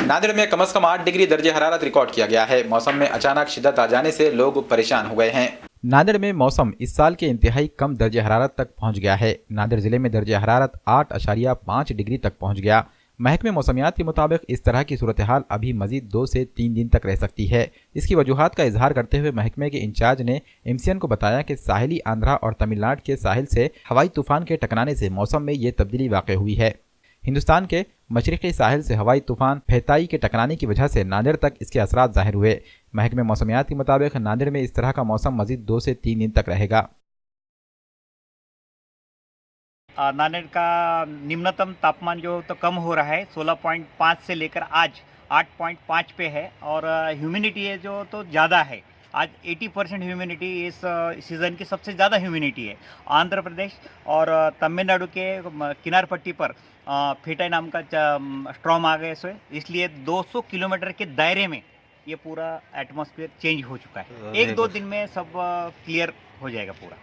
नांदेड़ में कम से कम 8 डिग्री दर्जे हरारत रिकॉर्ड किया गया है। मौसम में अचानक शिद्दत आ जाने से लोग परेशान हो गए हैं। नांदेड़ में मौसम इस साल के इंतहाई कम दर्जे हरारत तक पहुंच गया है। नांदेड़ जिले में दर्जे हरारत 8.5 डिग्री तक पहुंच गया। महकमे मौसमियात के मुताबिक इस तरह की सूरत हाल अभी मजीद 2 से 3 दिन तक रह सकती है। इसकी वजूहात का इजहार करते हुए महकमे के इंचार्ज ने MCN को बताया कि साहिली आंध्रा और तमिलनाडु के साहिल से हवाई तूफान के टकराने से मौसम में ये तब्दीली वाक़ई हुई है। हिंदुस्तान के मशरक़ी साहिल से हवाई तूफान फेताई के टकराने की वजह से नांदेड़ तक इसके असरात जाहिर हुए। महकमे मौसमियात के मुताबिक नांदेड़ में इस तरह का मौसम मजीद 2 से 3 दिन तक रहेगा। नांदेड़ का निम्नतम तापमान जो तो कम हो रहा है, 16.5 से लेकर आज 8.5 पे है और ह्यूमिडिटी है जो तो ज़्यादा है। आज 80% ह्यूमिडिटी इस सीज़न की सबसे ज़्यादा ह्यूमिडिटी है। आंध्र प्रदेश और तमिलनाडु के किनार पट्टी पर फेटाई नाम का स्ट्रॉम आ गए, इसलिए 200 किलोमीटर के दायरे में ये पूरा एटमॉस्फेयर चेंज हो चुका है। 1-2 दिन में सब क्लियर हो जाएगा पूरा।